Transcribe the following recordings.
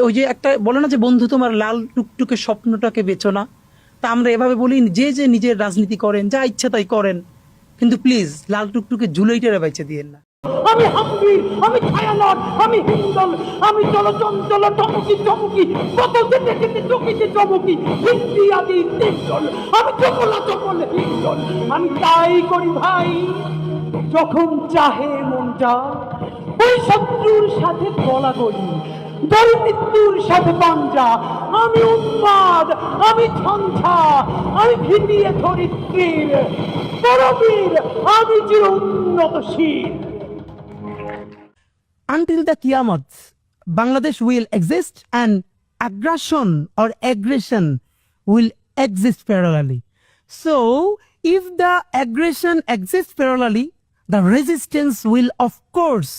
ওই যে একটা বলে না যে বন্ধু তোমার লাল টুকটুকে স্বপ্নটাকে বেচো না, তা আমরা এভাবে বলি যে যে নিজের রাজনীতি করেন, যা ইচ্ছা তাই করেন, কিন্তু প্লিজ লাল টুকটুকে জুলাইটারে বাইচে দিয়েন না। আমি হাম্বির, আমি ছায়ানট, আমি হিন্দল, আমি চলচঞ্চল টমকি চমকি, কত যেতে যেতে চকিতে চমকি, হিন্দি আদি হিন্দল, আমি চপলা চপল হিন্দল। আমি তাই করি ভাই যখন চাহে মনটা, ওই শত্রুর সাথে গলাগলি, দরিদ্রুর সাথে পাঞ্জা। আমি উন্মাদ, আমি ঝঞ্ঝা, আমি ভিতিয়ে ধরিত্রীর পরবীর, আমি চির উন্নতশীল। Until the Qiyamah, Bangladesh will exist and aggression or aggression will exist parallelly. So, if the aggression exists parallelly, the resistance will of course.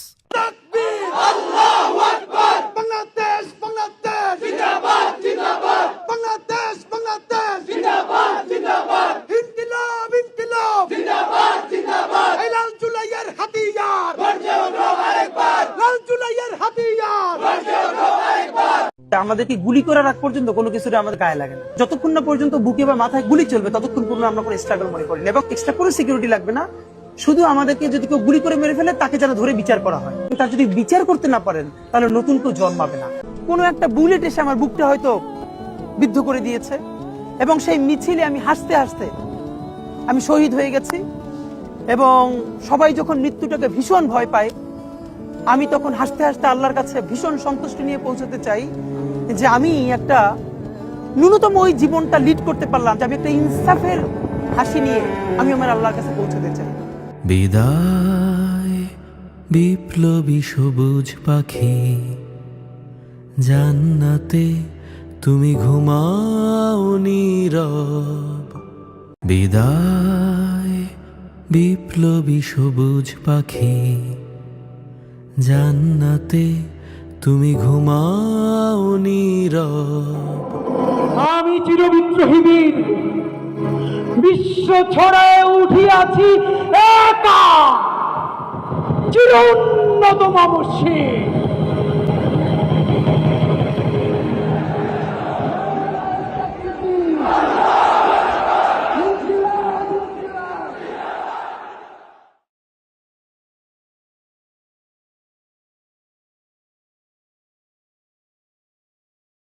Bangladesh Bangladesh জিন্দাবাদ জিন্দাবাদ, বাংলাদেশ বাংলাদেশ জিন্দাবাদ জিন্দাবাদ, ইনকিলাব ইনকিলাব জিন্দাবাদ জিন্দাবাদ, এই লাল জুলাইয়ের হাতিয়ার গর্জে ওঠো আরেকবার, লাল জুলাইয়ের হাতিয়ার গর্জে ওঠো আরেকবার। আমাদেরকে গুলি করার আগ পর্যন্ত কোনো কিছুতে আমাদের গায়ে লাগে না। যতক্ষণ না পর্যন্ত বুকে বা মাথায় গুলি চলবে ততক্ষণ পর্যন্ত আমরা কোনো স্ট্রাগল মনে করি না, এবং এক্সট্রা কোনো সিকিউরিটি লাগবে না। শুধু আমাদেরকে যদি কেউ গুলি করে মেরে ফেলে তাকে যেন ধরে বিচার করা হয়। তার যদি বিচার করতে না পারেন তাহলে নতুন কেউ জন্মাবে না। কোনো একটা বুলেট এসে আমার বুকটা হয়তো বিদ্ধ করে দিয়েছে, এবং সেই মিছিলে আমি হাসতে হাসতে আমি শহীদ হয়ে গেছি, এবং সবাই যখন মৃত্যুটাকে ভীষণ ভয় পায়, আমি তখন হাসতে হাসতে আল্লাহর কাছে ভীষণ সন্তুষ্টি নিয়ে পৌঁছতে চাই যে আমি একটা ন্যূনতম ওই জীবনটা লিড করতে পারলাম, যে আমি একটা ইনসাফের হাসি নিয়ে আমি আমার আল্লাহর কাছে পৌঁছতে চাই। বিদায় বিপ্লবী সবুজ পাখি, জান্নাতে তুমি ঘুমাও নীরব। বিদায় বিপ্লবী সবুজ পাখি, জান্নাতে তুমি ঘুমাও নীরব। আমি চিরবিদ্রোহী বীর, বিশ্ব ছড়ায় উঠিয়াছি একা, চির উন্নত মামসী।